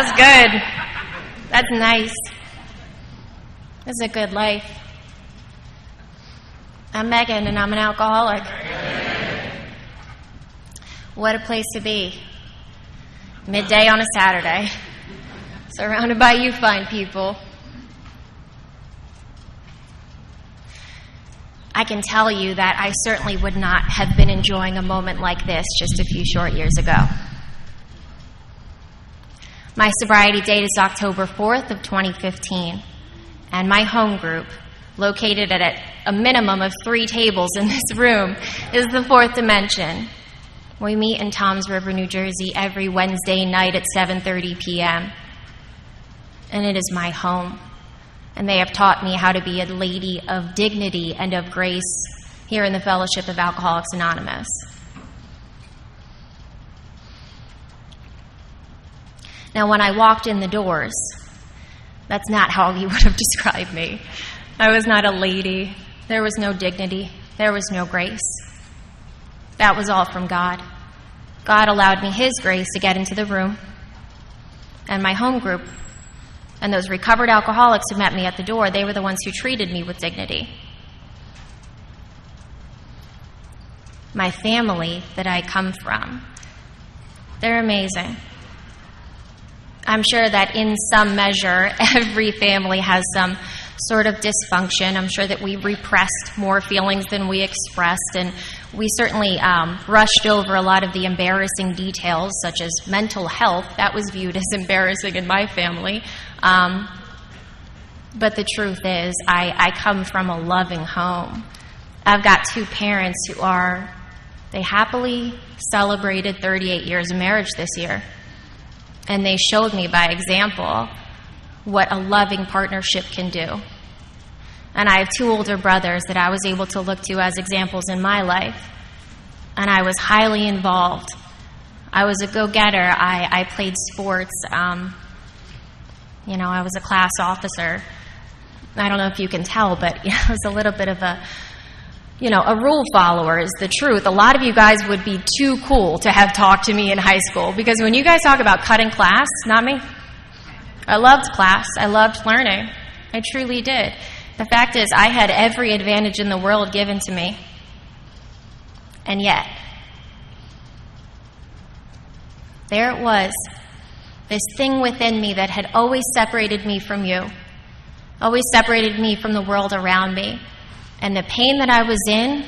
That's good. That's nice. This is a good life. I'm Megan, and I'm an alcoholic. What a place to be. Midday on a Saturday. Surrounded by you fine people. I can tell you that I certainly would not have been enjoying a moment like this just a few short years ago. My sobriety date is October 4th of 2015, and my home group, located at a minimum of 3 tables in this room, is the Fourth Dimension. We meet in Toms River, New Jersey every Wednesday night at 7:30 p.m., and it is my home. And they have taught me how to be a lady of dignity and of grace here in the Fellowship of Alcoholics Anonymous. Now, when I walked in the doors, that's not how you would have described me. I was not a lady. There was no dignity. There was no grace. That was all from God. God allowed me His grace to get into the room, and my home group, and those recovered alcoholics who met me at the door, they were the ones who treated me with dignity. My family that I come from, they're amazing. I'm sure that in some measure, every family has some sort of dysfunction. I'm sure that we repressed more feelings than we expressed, and we certainly brushed over a lot of the embarrassing details, such as mental health. That was viewed as embarrassing in my family. But the truth is, I come from a loving home. I've got 2 parents who they happily celebrated 38 years of marriage this year. And they showed me by example what a loving partnership can do. And I have 2 older brothers that I was able to look to as examples in my life. And I was highly involved. I was a go-getter. I played sports. I was a class officer. I don't know if you can tell, but I was a little bit of a rule follower is the truth. A lot of you guys would be too cool to have talked to me in high school, because when you guys talk about cutting class, not me. I loved class. I loved learning. I truly did. The fact is, I had every advantage in the world given to me. And yet, there it was, this thing within me that had always separated me from you, always separated me from the world around me. And the pain that I was in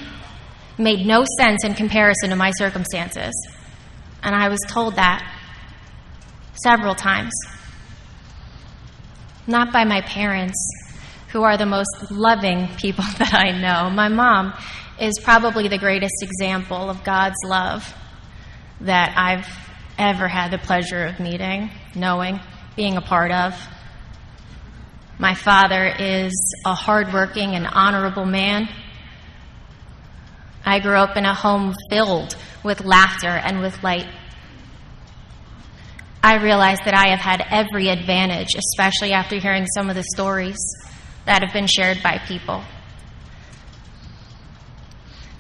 made no sense in comparison to my circumstances. And I was told that several times. Not by my parents, who are the most loving people that I know. My mom is probably the greatest example of God's love that I've ever had the pleasure of meeting, knowing, being a part of. My father is a hardworking and honorable man. I grew up in a home filled with laughter and with light. I realize that I have had every advantage, especially after hearing some of the stories that have been shared by people.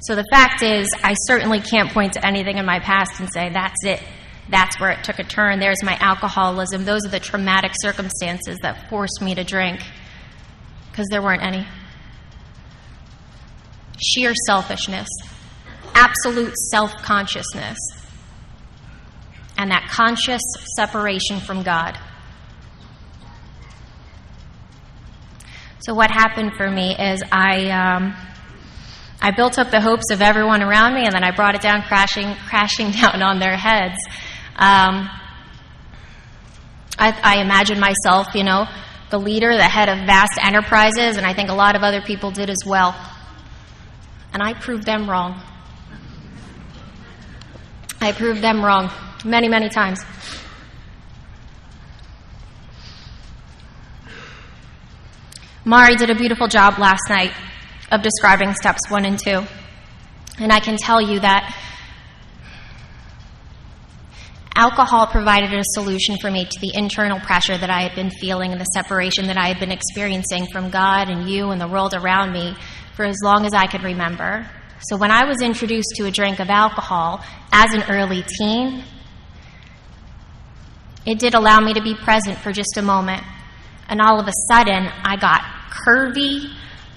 So the fact is, I certainly can't point to anything in my past and say, that's it. That's where it took a turn. There's my alcoholism. Those are the traumatic circumstances that forced me to drink. Because there weren't any. Sheer selfishness. Absolute self-consciousness. And that conscious separation from God. So what happened for me is I built up the hopes of everyone around me, and then I brought it down crashing down on their heads. I imagined myself, the leader, the head of vast enterprises, and I think a lot of other people did as well. And I proved them wrong. I proved them wrong many, many times. Mari did a beautiful job last night of describing steps 1 and 2. And I can tell you that alcohol provided a solution for me to the internal pressure that I had been feeling and the separation that I had been experiencing from God and you and the world around me for as long as I could remember. So when I was introduced to a drink of alcohol as an early teen, It did allow me to be present for just a moment. And all of a sudden, I got curvy,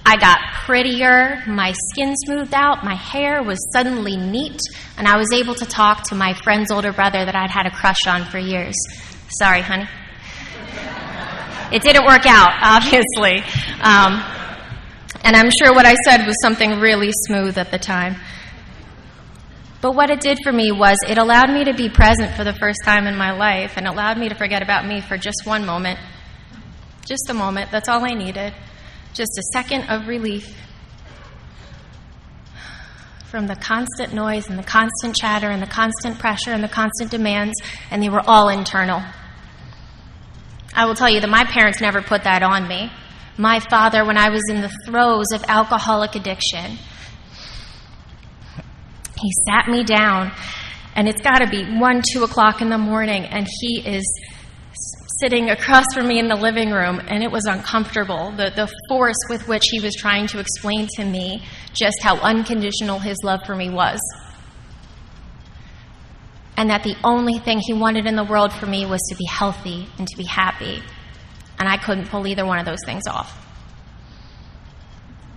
I got prettier, my skin smoothed out, my hair was suddenly neat, and I was able to talk to my friend's older brother that I'd had a crush on for years. Sorry, honey. It didn't work out, obviously. And I'm sure what I said was something really smooth at the time. But what it did for me was it allowed me to be present for the first time in my life and allowed me to forget about me for just one moment. Just a moment. That's all I needed. Just a second of relief from the constant noise and the constant chatter and the constant pressure and the constant demands, and they were all internal. I will tell you that my parents never put that on me. My father, when I was in the throes of alcoholic addiction, he sat me down, and it's got to be 1, 2 o'clock in the morning, and he is sitting across from me in the living room, and it was uncomfortable. The force with which he was trying to explain to me just how unconditional his love for me was. And that the only thing he wanted in the world for me was to be healthy and to be happy. And I couldn't pull either one of those things off.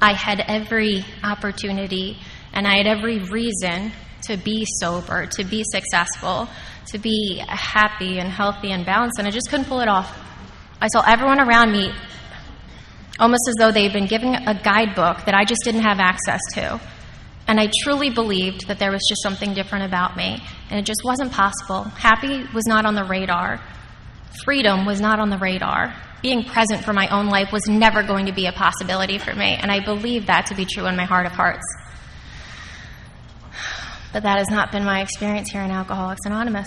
I had every opportunity and I had every reason to be sober, to be successful, to be happy and healthy and balanced, and I just couldn't pull it off. I saw everyone around me almost as though they'd been given a guidebook that I just didn't have access to. And I truly believed that there was just something different about me, and it just wasn't possible. Happy was not on the radar. Freedom was not on the radar. Being present for my own life was never going to be a possibility for me, and I believe that to be true in my heart of hearts. But that has not been my experience here in Alcoholics Anonymous.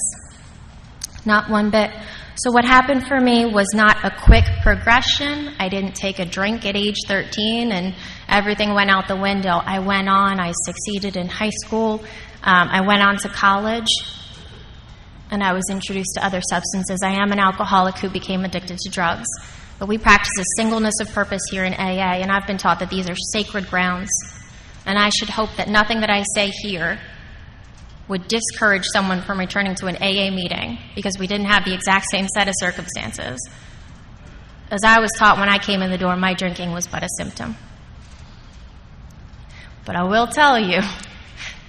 Not one bit. So what happened for me was not a quick progression. I didn't take a drink at age 13 and everything went out the window. I went on. I succeeded in high school. I went on to college. And I was introduced to other substances. I am an alcoholic who became addicted to drugs. But we practice a singleness of purpose here in AA, and I've been taught that these are sacred grounds. And I should hope that nothing that I say here would discourage someone from returning to an AA meeting because we didn't have the exact same set of circumstances. As I was taught when I came in the door, my drinking was but a symptom. But I will tell you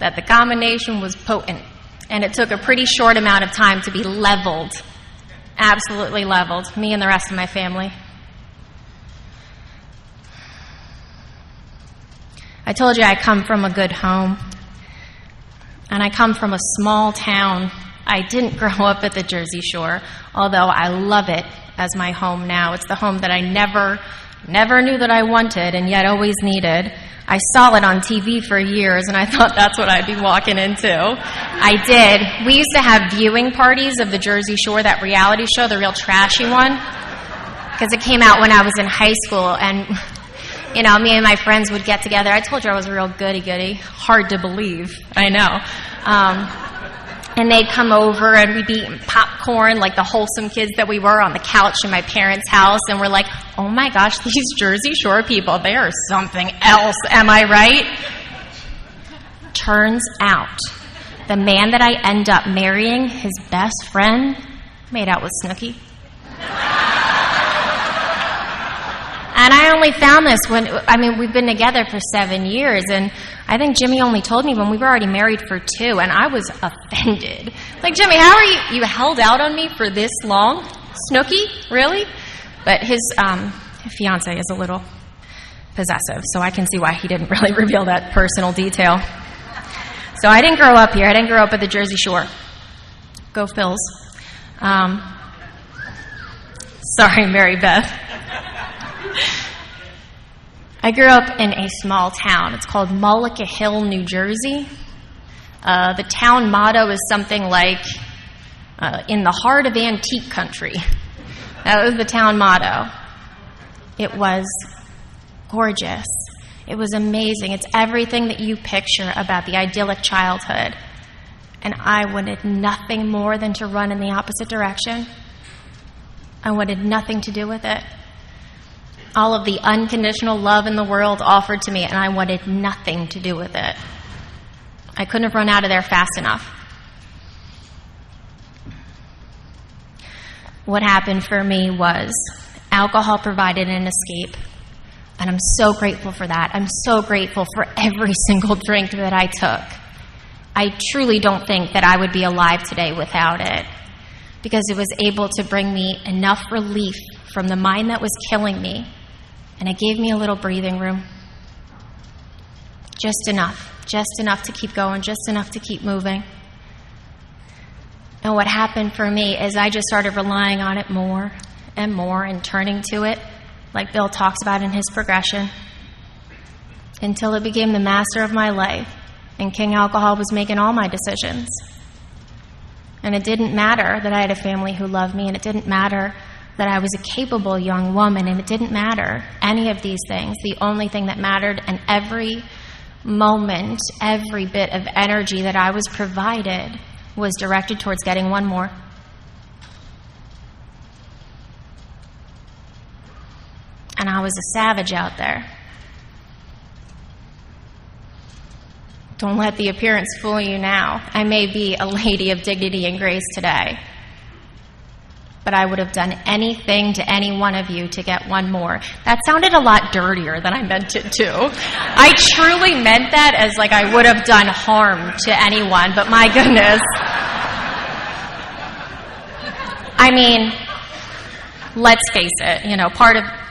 that the combination was potent, and it took a pretty short amount of time to be leveled, absolutely leveled, me and the rest of my family. I told you I come from a good home. And I come from a small town. I didn't grow up at the Jersey Shore, although I love it as my home now. It's the home that I never knew that I wanted and yet always needed. I saw it on TV for years, and I thought that's what I'd be walking into. I did. We used to have viewing parties of the Jersey Shore, that reality show, the real trashy one, because it came out when I was in high school, and you know, me and my friends would get together. I told you I was a real goody-goody. Hard to believe, I know. And they'd come over and we'd be eating popcorn like the wholesome kids that we were on the couch in my parents' house. And we're like, oh my gosh, these Jersey Shore people, they are something else. Am I right? Turns out, the man that I end up marrying, his best friend, made out with Snooki. And I only found this we've been together for 7 years, and I think Jimmy only told me when we were already married for 2, and I was offended. Like, Jimmy, how are you held out on me for this long? Snooki? Really? But his fiance is a little possessive, so I can see why he didn't really reveal that personal detail. So I didn't grow up here. I didn't grow up at the Jersey Shore. Go Phils. Sorry, Mary Beth. I grew up in a small town. It's called Mullica Hill, New Jersey. The town motto is something like, in the heart of antique country. That was the town motto. It was gorgeous. It was amazing. It's everything that you picture about the idyllic childhood. And I wanted nothing more than to run in the opposite direction. I wanted nothing to do with it. All of the unconditional love in the world offered to me, and I wanted nothing to do with it. I couldn't have run out of there fast enough. What happened for me was alcohol provided an escape, and I'm so grateful for that. I'm so grateful for every single drink that I took. I truly don't think that I would be alive today without it, because it was able to bring me enough relief from the mind that was killing me, and it gave me a little breathing room. Just enough to keep going, just enough to keep moving. And what happened for me is I just started relying on it more and more and turning to it, like Bill talks about in his progression, until it became the master of my life, and King Alcohol was making all my decisions. And it didn't matter that I had a family who loved me, and it didn't matter that I was a capable young woman, and it didn't matter any of these things. The only thing that mattered, and every moment, every bit of energy that I was provided was directed towards getting one more. And I was a savage out there. Don't let the appearance fool you now. I may be a lady of dignity and grace today, but I would have done anything to any one of you to get one more. That sounded a lot dirtier than I meant it to. I truly meant that as like I would have done harm to anyone, but my goodness. I mean, let's face it,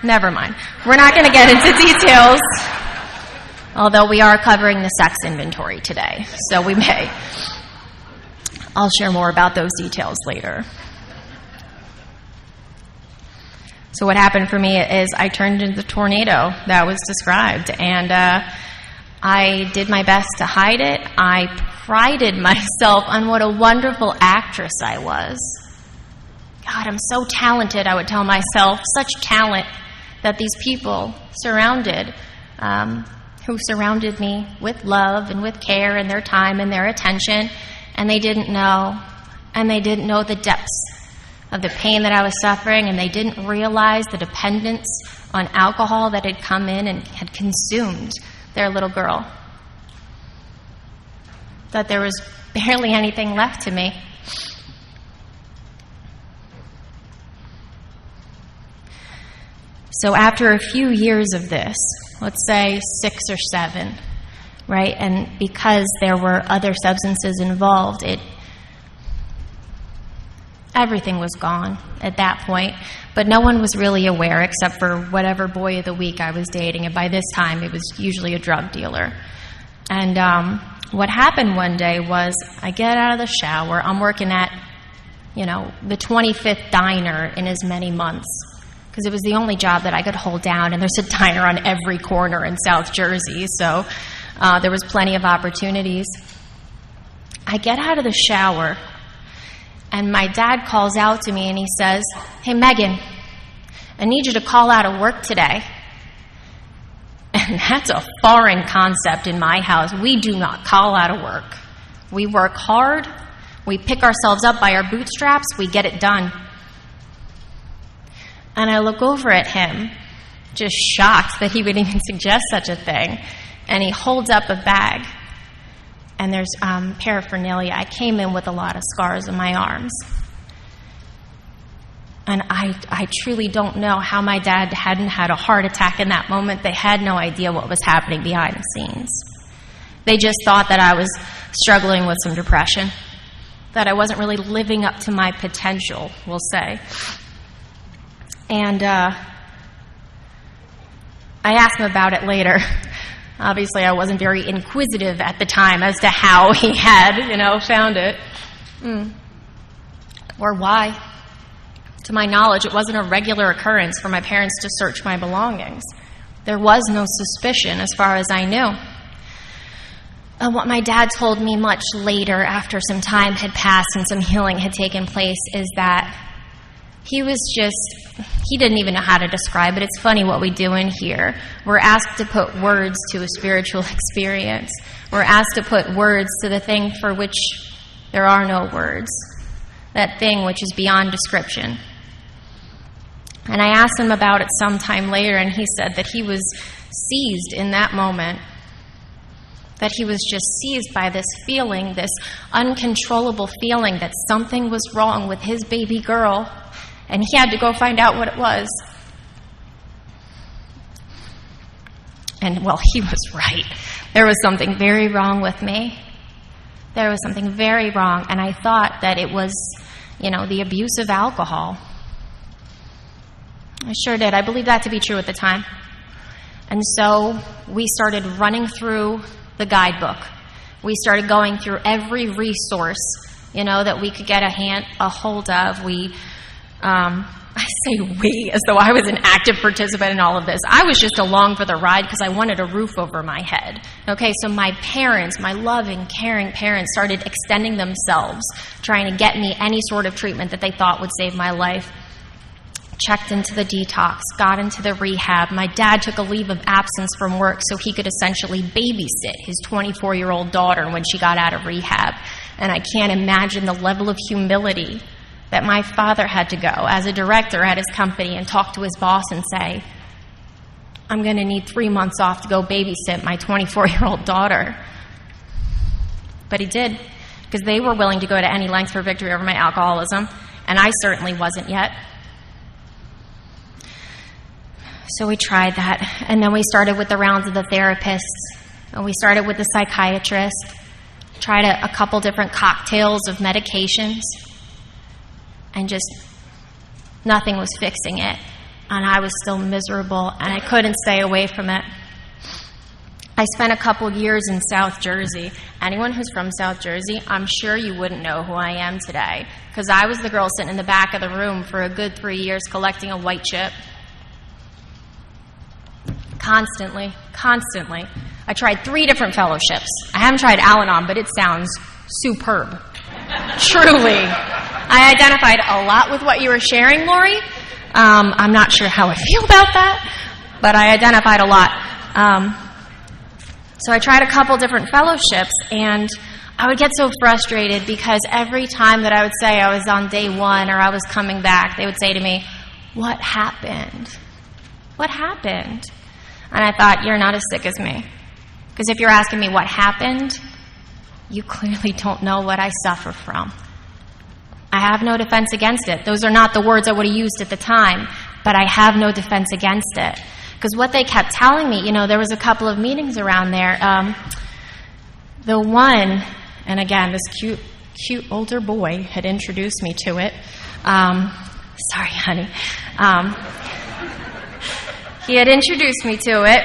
never mind. We're not going to get into details, although we are covering the sex inventory today, so we may. I'll share more about those details later. So what happened for me is I turned into the tornado that was described, and I did my best to hide it. I prided myself on what a wonderful actress I was. God, I'm so talented, I would tell myself, such talent that these people who surrounded me with love and with care and their time and their attention, and they didn't know the depths of the pain that I was suffering, and they didn't realize the dependence on alcohol that had come in and had consumed their little girl. That there was barely anything left to me. So after a few years of this, let's say 6 or 7, right, and because there were other substances involved, everything was gone at that point, but no one was really aware except for whatever boy of the week I was dating, and by this time it was usually a drug dealer. And what happened one day was I get out of the shower, I'm working at, the 25th diner in as many months, because it was the only job that I could hold down, and there's a diner on every corner in South Jersey, so there was plenty of opportunities. I get out of the shower, and my dad calls out to me and he says, "Hey, Megan, I need you to call out of work today." And that's a foreign concept in my house. We do not call out of work. We work hard. We pick ourselves up by our bootstraps. We get it done. And I look over at him, just shocked that he would even suggest such a thing. And he holds up a bag. And there's paraphernalia. I came in with a lot of scars on my arms. And I truly don't know how my dad hadn't had a heart attack in that moment. They had no idea what was happening behind the scenes. They just thought that I was struggling with some depression, that I wasn't really living up to my potential, we'll say. And I asked him about it later. Obviously, I wasn't very inquisitive at the time as to how he had, found it. Or why. To my knowledge, it wasn't a regular occurrence for my parents to search my belongings. There was no suspicion as far as I knew. And what my dad told me much later, after some time had passed and some healing had taken place, is that he didn't even know how to describe it. It's funny what we do in here. We're asked to put words to a spiritual experience. We're asked to put words to the thing for which there are no words, that thing which is beyond description. And I asked him about it sometime later, and he said that he was seized in that moment, that he was just seized by this feeling, this uncontrollable feeling that something was wrong with his baby girl, And he had to go find out what it was. And, well, he was right. There was something very wrong with me. There was something very wrong. And I thought that it was, the abuse of alcohol. I sure did. I believed that to be true at the time. And so we started running through the guidebook. We started going through every resource, that we could get a hold of. I say we as though I was an active participant in all of this. I was just along for the ride because I wanted a roof over my head. Okay, so my parents, my loving, caring parents, started extending themselves, trying to get me any sort of treatment that they thought would save my life. Checked into the detox, got into the rehab. My dad took a leave of absence from work so he could essentially babysit his 24-year-old daughter when she got out of rehab. And I can't imagine the level of humility that my father had to go as a director at his company and talk to his boss and say, I'm going to need 3 months off to go babysit my 24-year-old daughter. But he did, because they were willing to go to any lengths for victory over my alcoholism, and I certainly wasn't yet. So we tried that, and then we started with the rounds of the therapists, and we started with the psychiatrist, tried a couple different cocktails of medications, and just nothing was fixing it. And I was still miserable, and I couldn't stay away from it. I spent a couple years in South Jersey. Anyone who's from South Jersey, I'm sure you wouldn't know who I am today, because I was the girl sitting in the back of the room for a good 3 years collecting a white chip. Constantly. I tried 3 different fellowships. I haven't tried Al-Anon, but it sounds superb. Truly. I identified a lot with what you were sharing, Lori. I'm not sure how I feel about that, but I identified a lot. So I tried a couple different fellowships, and I would get so frustrated because every time that I would say I was on day 1 or I was coming back, they would say to me, "What happened? What happened?" And I thought, you're not as sick as me. Because if you're asking me what happened, you clearly don't know what I suffer from. I have no defense against it. Those are not the words I would have used at the time, but I have no defense against it. Because what they kept telling me, there was a couple of meetings around there. The one, and again, this cute older boy had introduced me to it. Sorry, honey. He had introduced me to it,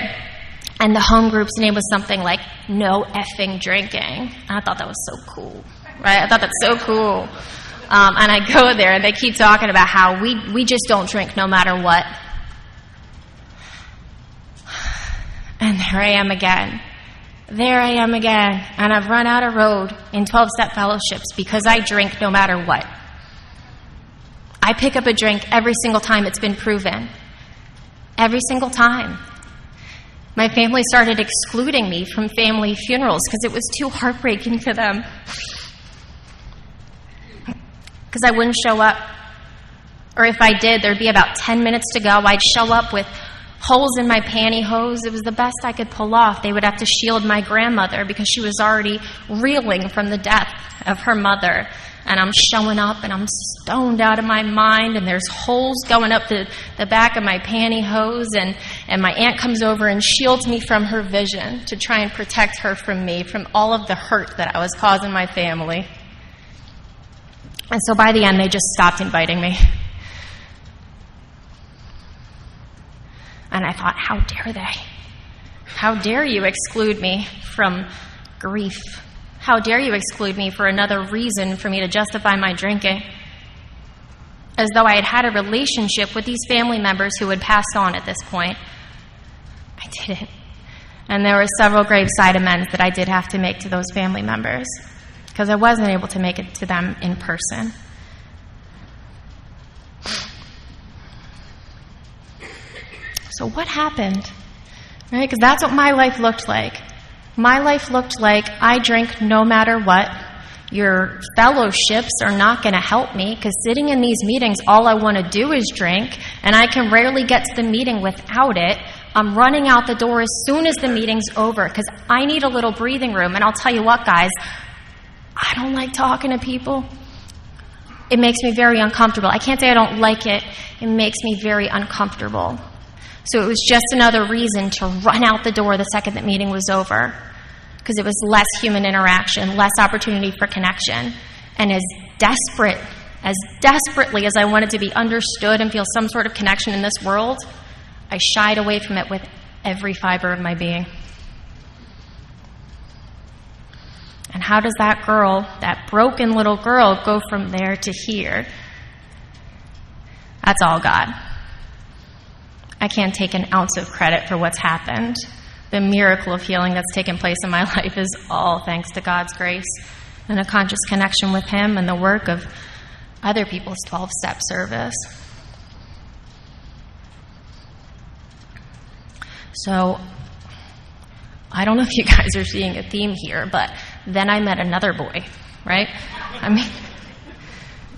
and the home group's name was something like No Effing Drinking. And I thought that was so cool, right? I thought that's so cool. And I go there, and they keep talking about how we just don't drink no matter what. And there I am again. And I've run out of road in 12-step fellowships because I drink no matter what. I pick up a drink every single time it's been proven. Every single time. My family started excluding me from family funerals because it was too heartbreaking to them. Because I wouldn't show up. Or if I did, there'd be about 10 minutes to go. I'd show up with holes in my pantyhose. It was the best I could pull off. They would have to shield my grandmother because she was already reeling from the death of her mother. And I'm showing up, and I'm stoned out of my mind, and there's holes going up the back of my pantyhose, and my aunt comes over and shields me from her vision to try and protect her from me, from all of the hurt that I was causing my family. And so by the end, they just stopped inviting me. And I thought, how dare they? How dare you exclude me from grief? How dare you exclude me for another reason for me to justify my drinking? As though I had had a relationship with these family members who had passed on at this point. I didn't. And there were several graveside amends that I did have to make to those family members because I wasn't able to make it to them in person. So what happened? Right? Because that's what my life looked like. My life looked like I drink no matter what. Your fellowships are not going to help me because sitting in these meetings, all I want to do is drink, and I can rarely get to the meeting without it. I'm running out the door as soon as the meeting's over because I need a little breathing room. And I'll tell you what, guys, I don't like talking to people. it makes me very uncomfortable. I can't say I don't like it. It makes me very uncomfortable. So it was just another reason to run out the door the second the meeting was over, because it was less human interaction, less opportunity for connection. And as desperately as I wanted to be understood and feel some sort of connection in this world, I shied away from it with every fiber of my being. And how does that girl, that broken little girl, go from there to here? That's all God. I can't take an ounce of credit for what's happened. The miracle of healing that's taken place in my life is all thanks to God's grace and a conscious connection with Him and the work of other people's 12-step service. So, I don't know if you guys are seeing a theme here, but then I met another boy, right?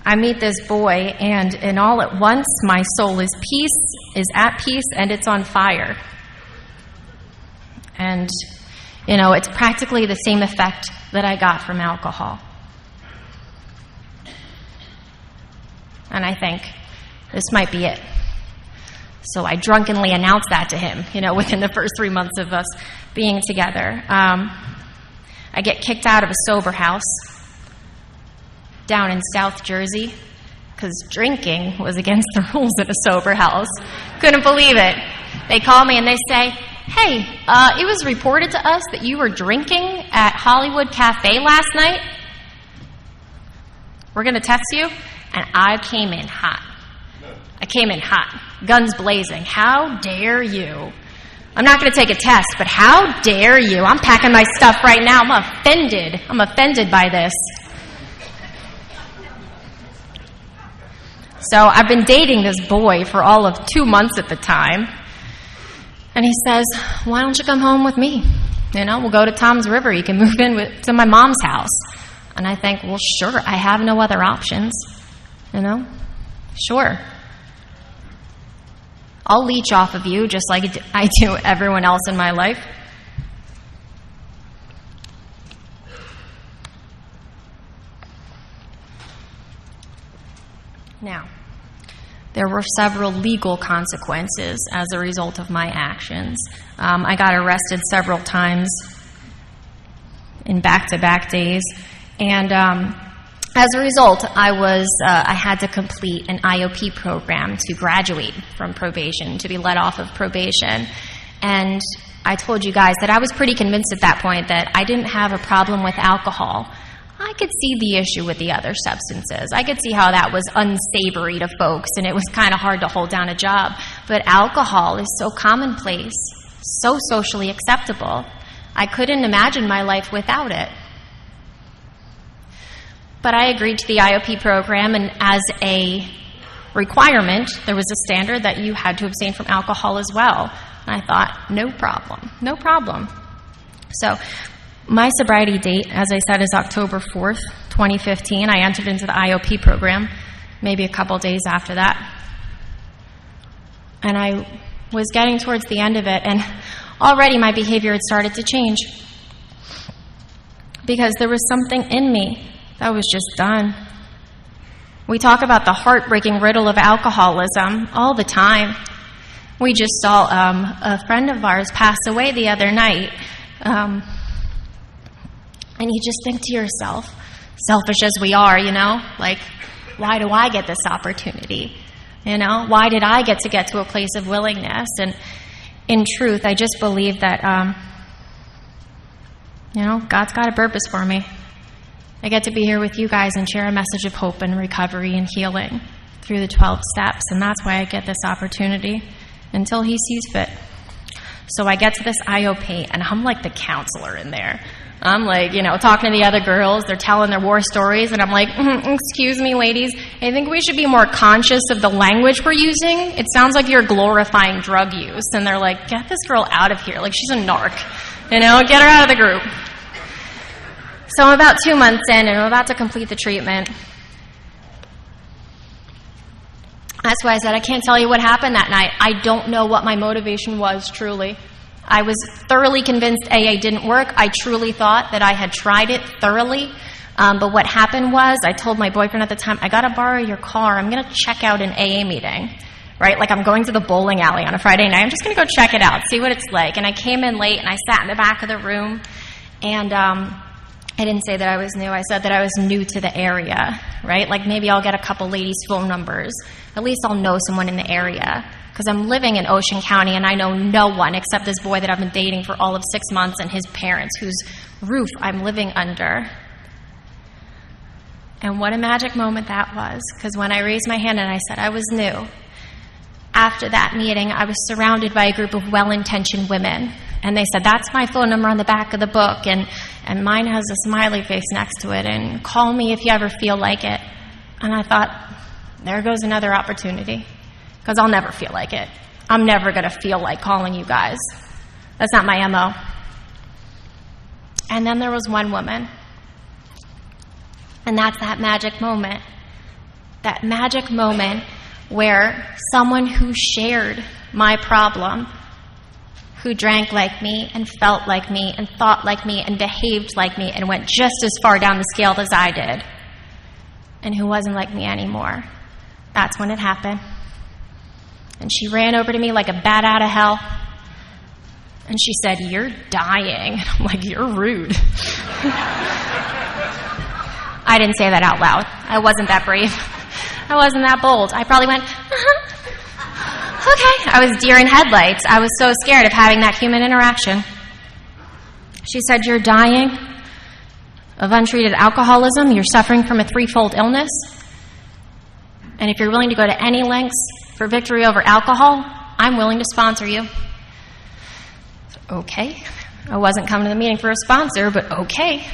I meet this boy, and all at once, my soul is at peace, and it's on fire. And, it's practically the same effect that I got from alcohol. And I think, this might be it. So I drunkenly announced that to him, within the first 3 months of us being together. I get kicked out of a sober house down in South Jersey because drinking was against the rules at a sober house. Couldn't believe it. They call me and they say, hey, it was reported to us that you were drinking at Hollywood Cafe last night. We're going to test you. And I came in hot. Guns blazing. How dare you? I'm not going to take a test, but how dare you? I'm packing my stuff right now. I'm offended by this. So I've been dating this boy for all of 2 months at the time. And he says, why don't you come home with me? We'll go to Tom's River. You can move in to my mom's house. And I think, well, sure, I have no other options. Sure. I'll leech off of you just like I do everyone else in my life. Now, there were several legal consequences as a result of my actions. I got arrested several times in back-to-back days, and as a result, I had to complete an IOP program to graduate from probation, to be let off of probation. And I told you guys that I was pretty convinced at that point that I didn't have a problem with alcohol. I could see the issue with the other substances. I could see how that was unsavory to folks, and it was kind of hard to hold down a job. But alcohol is so commonplace, so socially acceptable. I couldn't imagine my life without it. But I agreed to the IOP program, and as a requirement, there was a standard that you had to abstain from alcohol as well. And I thought, no problem. So my sobriety date, as I said, is October 4th, 2015. I entered into the IOP program maybe a couple days after that. And I was getting towards the end of it, and already my behavior had started to change because there was something in me that was just done. We talk about the heartbreaking riddle of alcoholism all the time. We just saw a friend of ours pass away the other night. And you just think to yourself, selfish as we are, like, why do I get this opportunity? Why did I get to a place of willingness? And in truth, I just believe that, God's got a purpose for me. I get to be here with you guys and share a message of hope and recovery and healing through the 12 steps, and that's why I get this opportunity until He sees fit. So I get to this IOP, and I'm like the counselor in there. I'm like, talking to the other girls. They're telling their war stories, and I'm like, excuse me, ladies, I think we should be more conscious of the language we're using. It sounds like you're glorifying drug use. And they're like, get this girl out of here. Like, she's a narc. Get her out of the group. So I'm about 2 months in, and I'm about to complete the treatment. That's why I said I can't tell you what happened that night. I don't know what my motivation was, truly. I was thoroughly convinced AA didn't work. I truly thought that I had tried it thoroughly. But what happened was, I told my boyfriend at the time, I got to borrow your car. I'm going to check out an AA meeting, right? Like I'm going to the bowling alley on a Friday night. I'm just going to go check it out, see what it's like. And I came in late, and I sat in the back of the room, and I didn't say that I was new. I said that I was new to the area, right? Like maybe I'll get a couple ladies' phone numbers. At least I'll know someone in the area. Because I'm living in Ocean County, and I know no one except this boy that I've been dating for all of 6 months and his parents, whose roof I'm living under. And what a magic moment that was. Because when I raised my hand and I said I was new, after that meeting, I was surrounded by a group of well-intentioned women. And they said, that's my phone number on the back of the book, and mine has a smiley face next to it, and call me if you ever feel like it. And I thought, there goes another opportunity, because I'll never feel like it. I'm never going to feel like calling you guys. That's not my MO. And then there was one woman, and that's that magic moment. That magic moment where someone who shared my problem, who drank like me and felt like me and thought like me and behaved like me and went just as far down the scale as I did, and who wasn't like me anymore. That's when it happened. And she ran over to me like a bat out of hell, and she said, "You're dying." I'm like, "You're rude." I didn't say that out loud. I wasn't that brave. I wasn't that bold. I probably went, okay. I was deer in headlights. I was so scared of having that human interaction. She said, "You're dying of untreated alcoholism. You're suffering from a threefold illness. And if you're willing to go to any lengths for victory over alcohol, I'm willing to sponsor you." Okay. I wasn't coming to the meeting for a sponsor, but okay.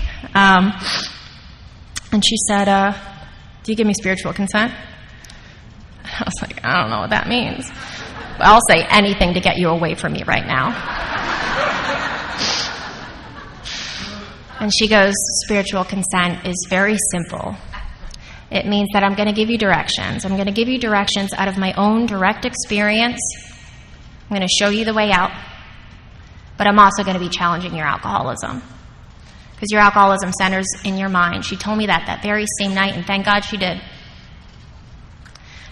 And she said, "Do you give me spiritual consent?" I was like, "I don't know what that means. But I'll say anything to get you away from me right now." And she goes, "Spiritual consent is very simple. It means that I'm going to give you directions. I'm going to give you directions out of my own direct experience. I'm going to show you the way out. But I'm also going to be challenging your alcoholism. Because your alcoholism centers in your mind." She told me that very same night, and thank God she did.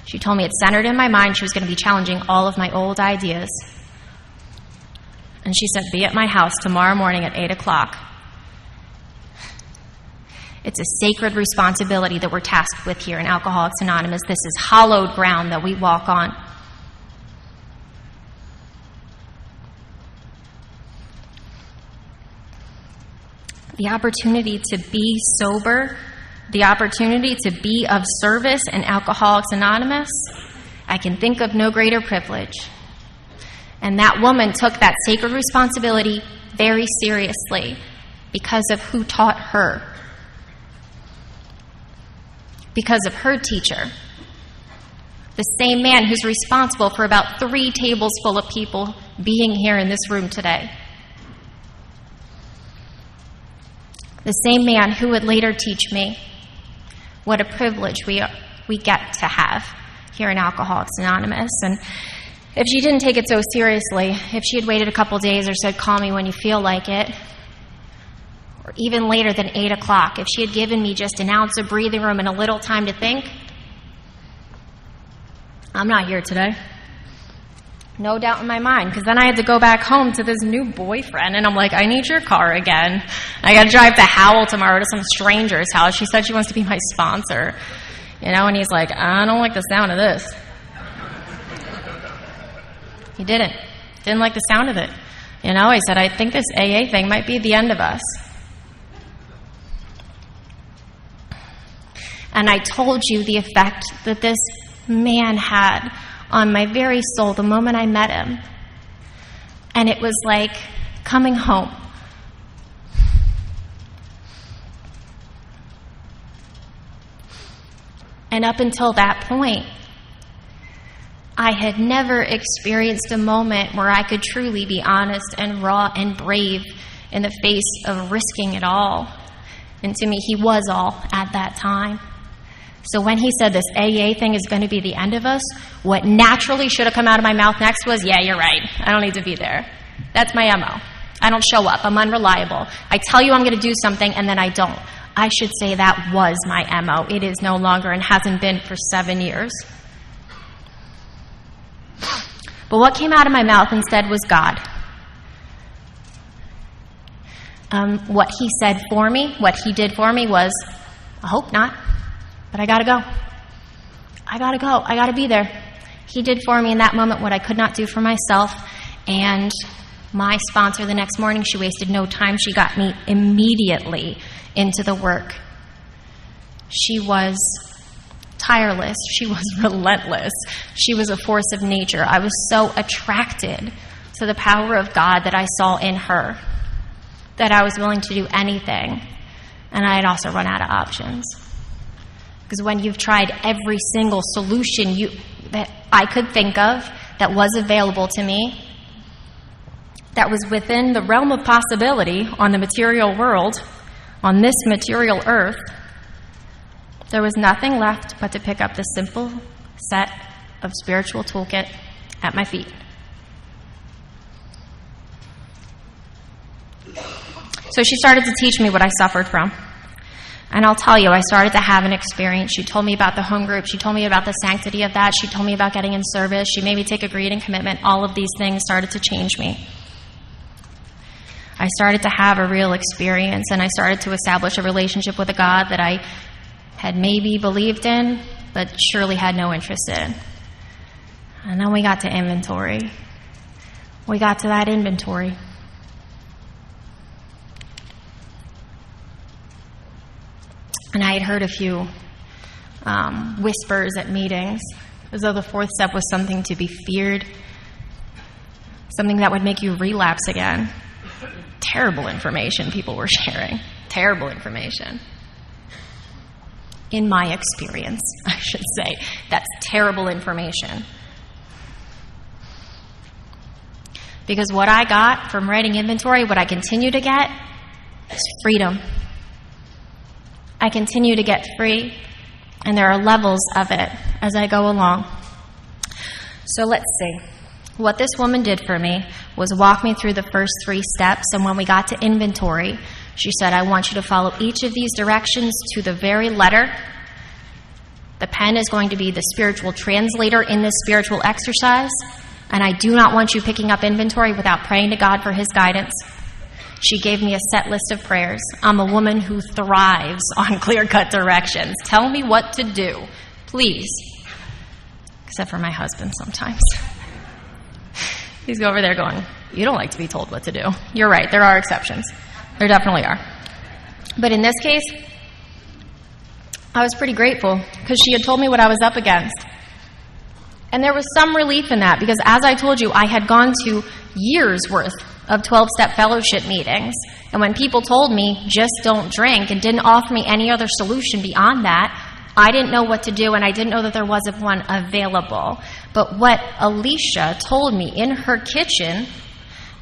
She told me it centered in my mind. She was going to be challenging all of my old ideas. And she said, "Be at my house tomorrow morning at 8 o'clock. It's a sacred responsibility that we're tasked with here in Alcoholics Anonymous. This is hallowed ground that we walk on." The opportunity to be sober, the opportunity to be of service in Alcoholics Anonymous, I can think of no greater privilege. And that woman took that sacred responsibility very seriously because of who taught her. Because of her teacher. The same man who's responsible for about 3 tables full of people being here in this room today. The same man who would later teach me what a privilege we get to have here in Alcoholics Anonymous. And if she didn't take it so seriously, if she had waited a couple days or said, "Call me when you feel like it," or even later than 8 o'clock, if she had given me just an ounce of breathing room and a little time to think, I'm not here today. No doubt in my mind, because then I had to go back home to this new boyfriend, and I'm like, "I need your car again. I got to drive to Howell tomorrow to some stranger's house. She said she wants to be my sponsor." And he's like, "I don't like the sound of this." He didn't like the sound of it. He said, "I think this AA thing might be the end of us." And I told you the effect that this man had on my very soul the moment I met him. And it was like coming home. And up until that point, I had never experienced a moment where I could truly be honest and raw and brave in the face of risking it all. And to me, he was all at that time. So when he said this AA thing is going to be the end of us, what naturally should have come out of my mouth next was, "Yeah, you're right. I don't need to be there." That's my MO. I don't show up. I'm unreliable. I tell you I'm going to do something, and then I don't. I should say that was my MO. It is no longer and hasn't been for 7 years. But what came out of my mouth instead was God. What he said for me, what he did for me was, I hope not, but I got to go. I got to go. I got to be there. He did for me in that moment what I could not do for myself. And my sponsor the next morning, she wasted no time. She got me immediately into the work. She was tireless. She was relentless. She was a force of nature. I was so attracted to the power of God that I saw in her that I was willing to do anything. And I had also run out of options. Because when you've tried every single solution that I could think of that was available to me, that was within the realm of possibility on the material world, on this material earth, there was nothing left but to pick up the simple set of spiritual toolkit at my feet. So she started to teach me what I suffered from. And I'll tell you, I started to have an experience. She told me about the home group. She told me about the sanctity of that. She told me about getting in service. She made me take a greed and commitment. All of these things started to change me. I started to have a real experience, and I started to establish a relationship with a God that I had maybe believed in, but surely had no interest in. And then we got to inventory. We got to that inventory. And I had heard a few whispers at meetings, as though the fourth step was something to be feared, something that would make you relapse again. Terrible information people were sharing. Terrible information. In my experience, I should say. That's terrible information. Because what I got from writing inventory, what I continue to get, is freedom. I continue to get free, and there are levels of it as I go along. So let's see. What this woman did for me was walk me through the first 3 steps, and when we got to inventory, she said, I want you to follow each of these directions to the very letter. The pen is going to be the spiritual translator in this spiritual exercise, and I do not want you picking up inventory without praying to God for his guidance. She gave me a set list of prayers. I'm a woman who thrives on clear-cut directions. Tell me what to do, please. Except for my husband sometimes. He's over there going, you don't like to be told what to do. You're right, there are exceptions. There definitely are. But in this case, I was pretty grateful because she had told me what I was up against. And there was some relief in that because, as I told you, I had gone to years' worth of 12-step fellowship meetings. And when people told me, just don't drink, and didn't offer me any other solution beyond that, I didn't know what to do, and I didn't know that there wasn't one available. But what Alicia told me in her kitchen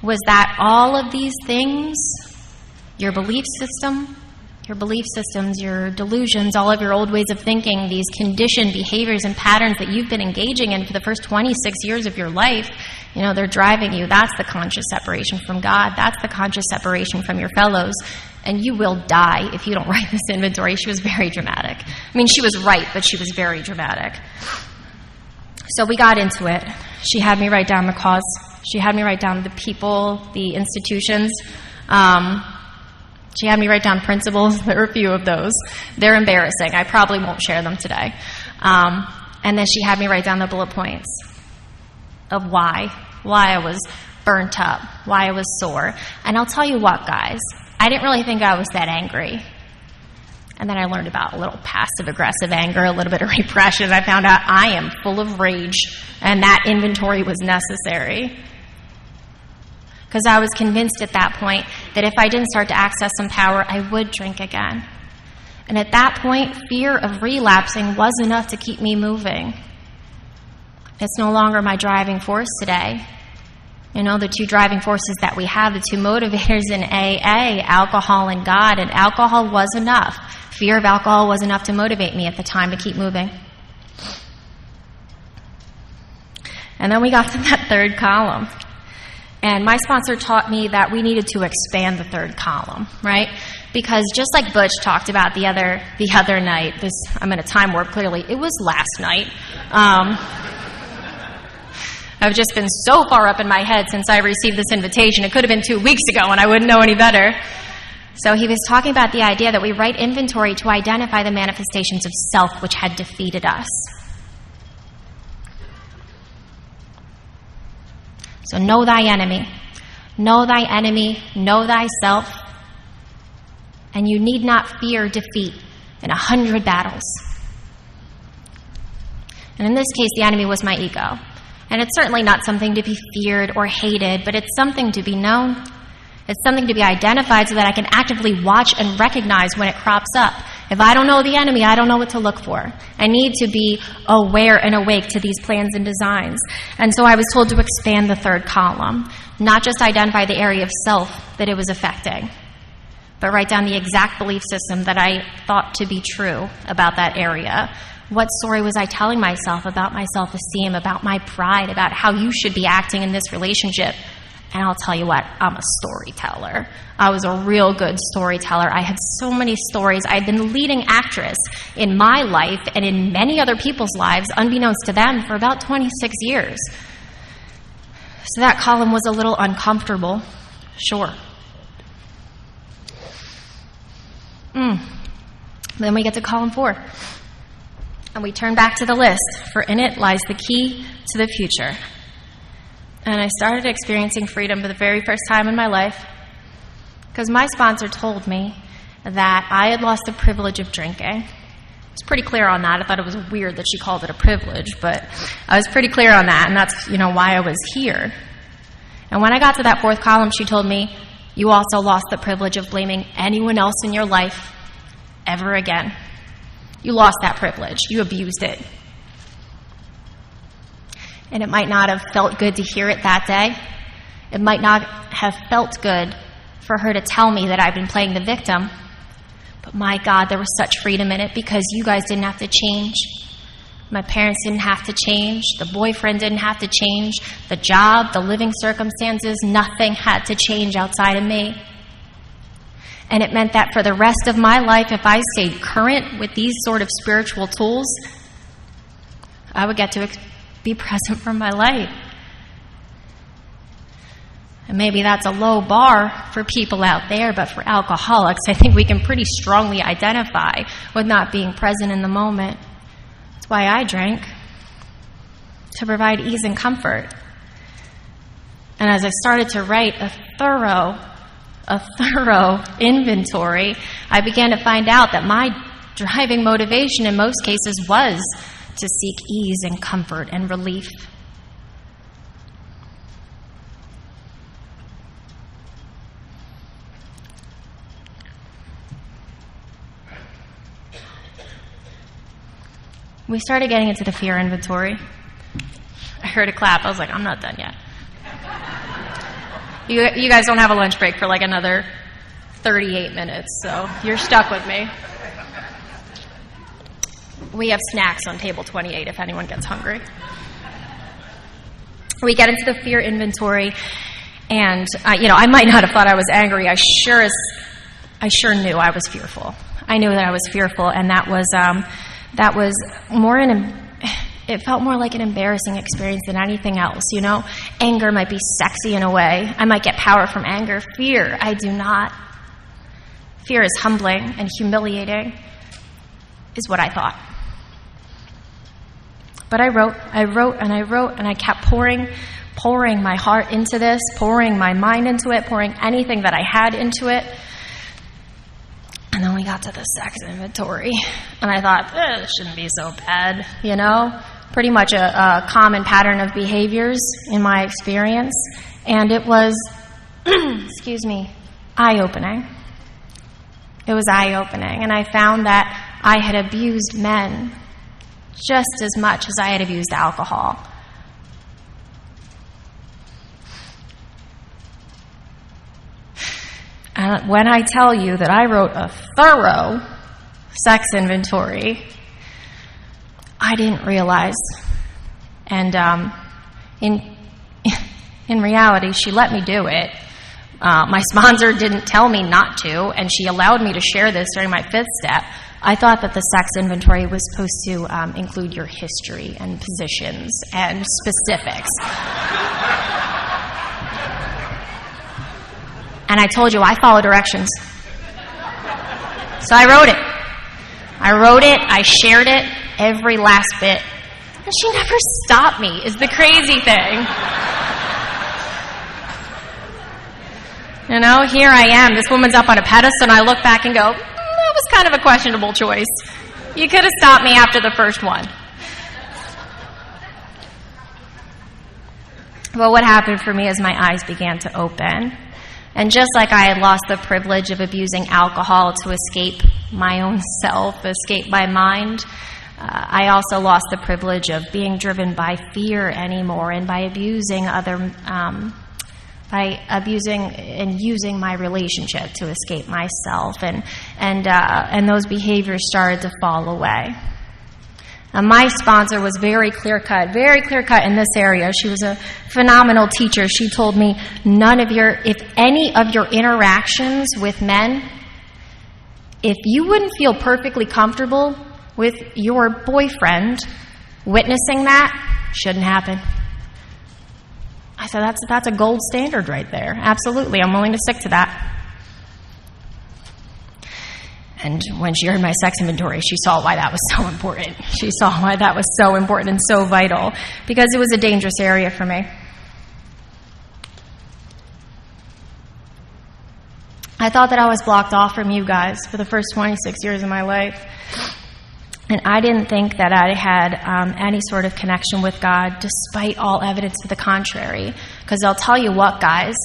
was that all of these things, your belief systems, your delusions, all of your old ways of thinking, these conditioned behaviors and patterns that you've been engaging in for the first 26 years of your life, they're driving you. That's the conscious separation from God. That's the conscious separation from your fellows. And you will die if you don't write this inventory. She was very dramatic. I mean, she was right, but she was very dramatic. So we got into it. She had me write down the cause. She had me write down the people, the institutions. She had me write down principles. There are a few of those. They're embarrassing. I probably won't share them today. And then she had me write down the bullet points of why I was burnt up, why I was sore. And I'll tell you what, guys, I didn't really think I was that angry. And then I learned about a little passive-aggressive anger, a little bit of repression. I found out I am full of rage, and that inventory was necessary. Because I was convinced at that point that if I didn't start to access some power, I would drink again. And at that point, fear of relapsing was enough to keep me moving. It's no longer my driving force today. The 2 driving forces that we have, the 2 motivators in AA, alcohol and God, and alcohol was enough. Fear of alcohol was enough to motivate me at the time to keep moving. And then we got to that 3rd column. And my sponsor taught me that we needed to expand the 3rd column, right? Because just like Butch talked about the other night, I'm in a time warp, clearly. It was last night. I've just been so far up in my head since I received this invitation. It could have been 2 weeks ago and I wouldn't know any better. So he was talking about the idea that we write inventory to identify the manifestations of self which had defeated us. So know thy enemy. Know thy enemy. Know thyself. And you need not fear defeat in 100 battles. And in this case, the enemy was my ego. And it's certainly not something to be feared or hated, but it's something to be known. It's something to be identified so that I can actively watch and recognize when it crops up. If I don't know the enemy, I don't know what to look for. I need to be aware and awake to these plans and designs. And so I was told to expand the third column, not just identify the area of self that it was affecting, but write down the exact belief system that I thought to be true about that area. What story was I telling myself about my self-esteem, about my pride, about how you should be acting in this relationship? And I'll tell you what, I'm a storyteller. I was a real good storyteller. I had so many stories. I had been the leading actress in my life and in many other people's lives, unbeknownst to them, for about 26 years. So that column was a little uncomfortable, sure. Then we get to column 4. And we turn back to the list, for in it lies the key to the future. And I started experiencing freedom for the very first time in my life because my sponsor told me that I had lost the privilege of drinking. I was pretty clear on that. I thought it was weird that she called it a privilege, but I was pretty clear on that, and that's, why I was here. And when I got to that 4th column, she told me, you also lost the privilege of blaming anyone else in your life ever again. You lost that privilege. You abused it. And it might not have felt good to hear it that day. It might not have felt good for her to tell me that I've been playing the victim. But my God, there was such freedom in it because you guys didn't have to change. My parents didn't have to change. The boyfriend didn't have to change. The job, the living circumstances, nothing had to change outside of me. And it meant that for the rest of my life, if I stayed current with these sort of spiritual tools, I would get to be present for my life. And maybe that's a low bar for people out there, but for alcoholics, I think we can pretty strongly identify with not being present in the moment. That's why I drink, to provide ease and comfort. And as I started to write a thorough inventory, I began to find out that my driving motivation in most cases was to seek ease and comfort and relief. We started getting into the fear inventory. I heard a clap. I was like, I'm not done yet. You guys don't have a lunch break for like another 38 minutes, so you're stuck with me. We have snacks on table 28 if anyone gets hungry. We get into the fear inventory, and I might not have thought I was angry. I sure knew I was fearful. I knew that I was fearful, and that was more it felt more like an embarrassing experience than anything else. Anger might be sexy in a way. I might get power from anger. Fear, I do not. Fear is humbling and humiliating, is what I thought. But I wrote, and I kept pouring my heart into this, pouring my mind into it, pouring anything that I had into it. And then we got to the sex inventory, and I thought, this shouldn't be so bad, Pretty much a common pattern of behaviors in my experience. And it was, eye-opening. It was eye-opening, and I found that I had abused men just as much as I had abused alcohol. And when I tell you that I wrote a thorough sex inventory, I didn't realize. And in reality, she let me do it. My sponsor didn't tell me not to, and she allowed me to share this during my 5th step. I thought that the sex inventory was supposed to include your history and positions and specifics. And I told you, I follow directions. So I wrote it. I shared it, every last bit. And she never stopped me, is the crazy thing. You know, here I am. This woman's up on a pedestal, and I look back and go, that was kind of a questionable choice. You could have stopped me after the first one. But what happened for me is my eyes began to open. And just like I had lost the privilege of abusing alcohol to escape my own self, escape my mind, I also lost the privilege of being driven by fear anymore and by abusing and using my relationship to escape myself, and those behaviors started to fall away. My sponsor was very clear-cut in this area. She was a phenomenal teacher. She told me, if any of your interactions with men, if you wouldn't feel perfectly comfortable with your boyfriend witnessing that, shouldn't happen. I said, that's a gold standard right there. Absolutely, I'm willing to stick to that. And when she heard my sex inventory, she saw why that was so important. She saw why that was so important and so vital, because it was a dangerous area for me. I thought that I was blocked off from you guys for the first 26 years of my life. And I didn't think that I had any sort of connection with God, despite all evidence to the contrary. Because I'll tell you what, guys,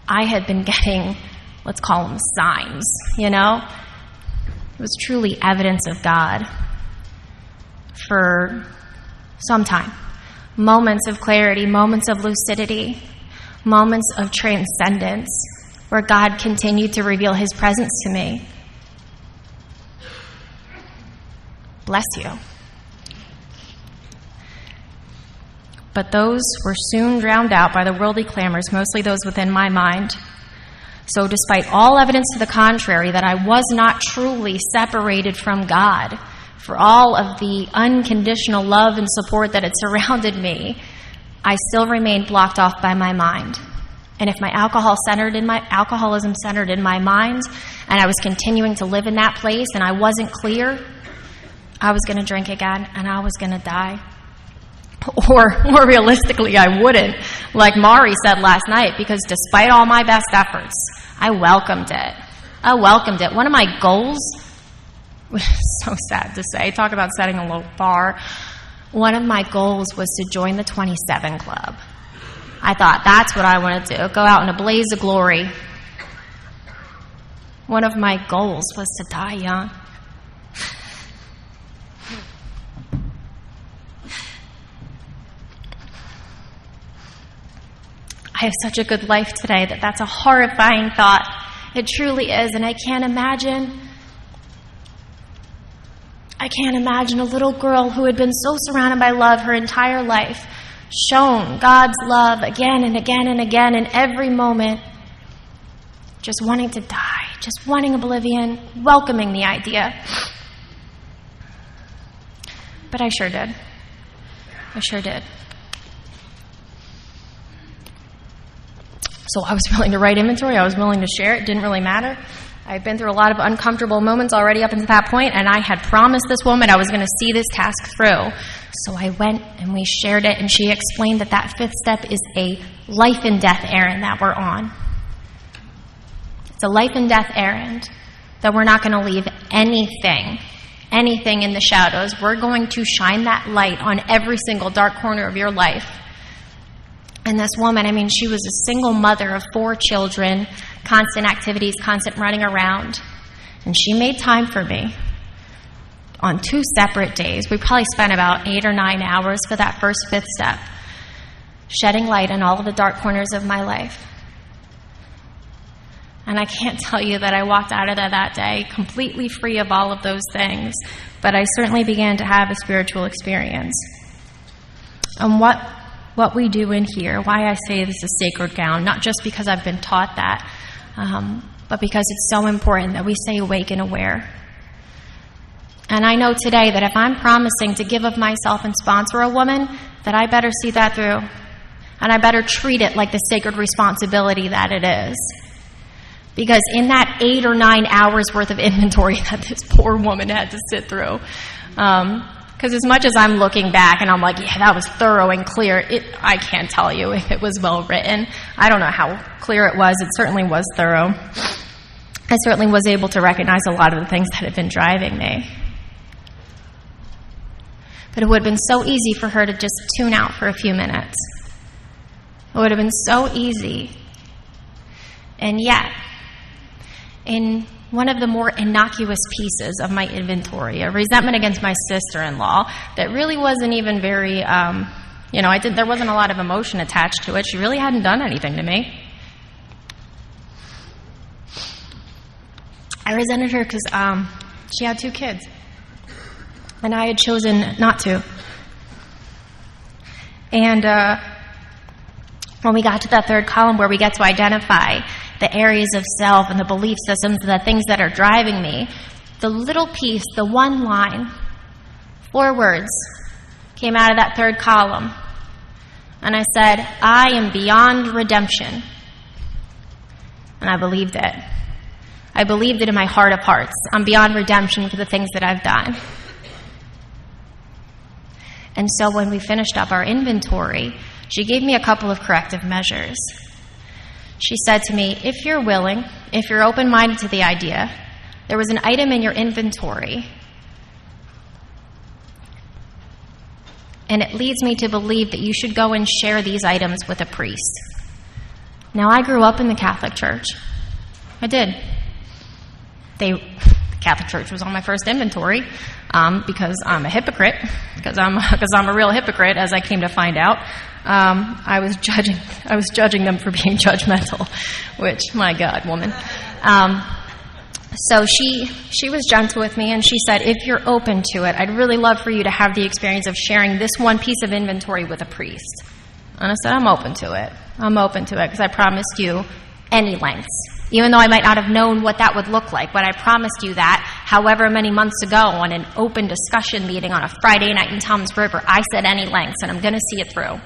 I had been getting, let's call them signs, you know? It was truly evidence of God for some time. Moments of clarity, moments of lucidity, moments of transcendence, where God continued to reveal His presence to me. Bless you. But those were soon drowned out by the worldly clamors, mostly those within my mind. So despite all evidence to the contrary that I was not truly separated from God, for all of the unconditional love and support that had surrounded me, I still remained blocked off by my mind. And if my alcoholism centered in my mind, and I was continuing to live in that place and I wasn't clear, I was going to drink again and I was going to die. Or more realistically, I wouldn't, like Mari said last night, because despite all my best efforts, I welcomed it. One of my goals, which is so sad to say, talk about setting a low bar, one of my goals was to join the 27 Club. I thought, that's what I want to do, go out in a blaze of glory. One of my goals was to die young. I have such a good life today that that's a horrifying thought. It truly is, and I can't imagine a little girl who had been so surrounded by love her entire life, shown God's love again and again and again in every moment, just wanting to die, just wanting oblivion, welcoming the idea. But I sure did. So I was willing to write inventory. I was willing to share. It didn't really matter. I had been through a lot of uncomfortable moments already up until that point, and I had promised this woman I was going to see this task through. So I went and we shared it, and she explained that 5th step is a life and death errand that we're on. It's a life and death errand that we're not going to leave anything in the shadows. We're going to shine that light on every single dark corner of your life. And this woman, she was a single mother of 4 children, constant activities, constant running around. And she made time for me on 2 separate days. We probably spent about 8 or 9 hours for that first 5th step, shedding light on all of the dark corners of my life. And I can't tell you that I walked out of there that day completely free of all of those things, but I certainly began to have a spiritual experience. And what what we do in here, why I say this is sacred ground, not just because I've been taught that, but because it's so important that we stay awake and aware. And I know today that if I'm promising to give of myself and sponsor a woman, that I better see that through. And I better treat it like the sacred responsibility that it is. Because in that 8 or 9 hours worth of inventory that this poor woman had to sit through, because as much as I'm looking back and I'm like, yeah, that was thorough and clear, I can't tell you if it was well written. I don't know how clear it was. It certainly was thorough. I certainly was able to recognize a lot of the things that had been driving me. But it would have been so easy for her to just tune out for a few minutes. It would have been so easy. And yet, in one of the more innocuous pieces of my inventory, a resentment against my sister-in-law that really wasn't even very, there wasn't a lot of emotion attached to it. She really hadn't done anything to me. I resented her because she had 2 kids. And I had chosen not to. And when we got to that third column where we get to identify the areas of self and the belief systems and the things that are driving me, the little piece, the one line, 4 words came out of that third column. And I said, I am beyond redemption. And I believed it. I believed it in my heart of hearts. I'm beyond redemption for the things that I've done. And so when we finished up our inventory, she gave me a couple of corrective measures. She said to me, if you're willing, if you're open-minded to the idea, there was an item in your inventory, and it leads me to believe that you should go and share these items with a priest. Now, I grew up in the Catholic Church. I did. The Catholic Church was on my first inventory because I'm a hypocrite, because I'm a real hypocrite, as I came to find out. I was judging them for being judgmental, which, my God, woman. So she was gentle with me, and she said, if you're open to it, I'd really love for you to have the experience of sharing this one piece of inventory with a priest. And I said, I'm open to it. I'm open to it, because I promised you any lengths. Even though I might not have known what that would look like, but I promised you that however many months ago on an open discussion meeting on a Friday night in Toms River, I said any lengths, and I'm going to see it through.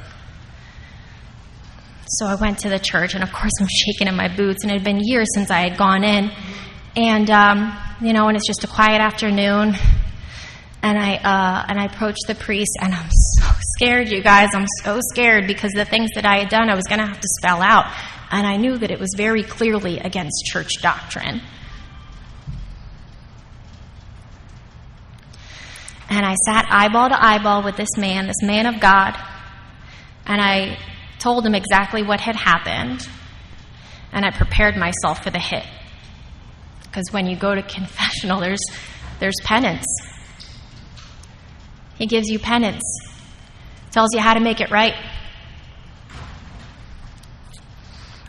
So I went to the church, and of course I'm shaking in my boots, and it had been years since I had gone in. And, and it's just a quiet afternoon, and I approached the priest, and I'm so scared, you guys. I'm so scared because the things that I had done, I was going to have to spell out. And I knew that it was very clearly against church doctrine. And I sat eyeball to eyeball with this man of God, and I told him exactly what had happened, and I prepared myself for the hit. Because when you go to confessional, there's penance. He gives you penance. Tells you how to make it right.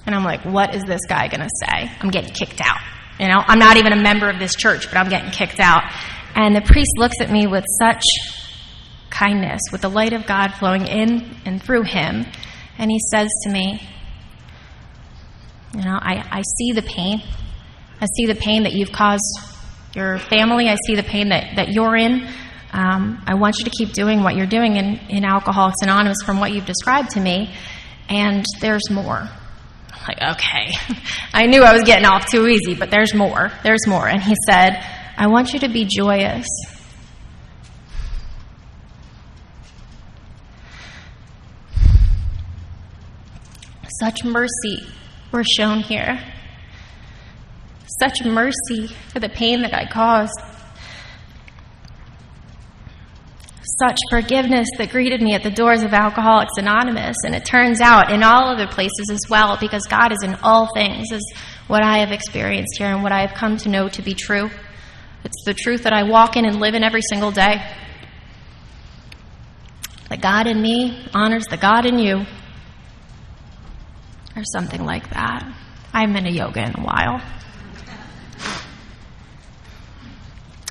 And I'm like, what is this guy going to say? I'm getting kicked out. I'm not even a member of this church, but I'm getting kicked out. And the priest looks at me with such kindness, with the light of God flowing in and through him. And he says to me, I see the pain. I see the pain that you've caused your family. I see the pain that you're in. I want you to keep doing what you're doing in Alcoholics Anonymous from what you've described to me. And there's more. I'm like, okay. I knew I was getting off too easy, but there's more. There's more. And he said, I want you to be joyous. Such mercy were shown here. Such mercy for the pain that I caused. Such forgiveness that greeted me at the doors of Alcoholics Anonymous. And it turns out in all other places as well, because God is in all things, is what I have experienced here and what I have come to know to be true. It's the truth that I walk in and live in every single day. The God in me honors the God in you. Or something like that. I haven't been to yoga in a while.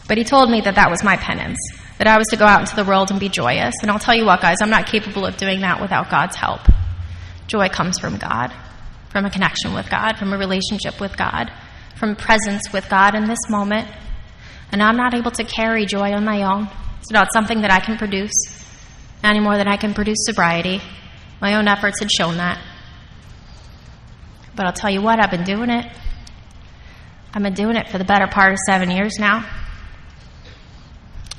But he told me that was my penance. that I was to go out into the world and be joyous. And I'll tell you what, guys, I'm not capable of doing that without God's help. Joy comes from God, from a connection with God, from a relationship with God, from presence with God in this moment. And I'm not able to carry joy on my own. It's not something that I can produce any more than I can produce sobriety. My own efforts had shown that. But I'll tell you what, I've been doing it. I've been doing it for the better part of 7 years now.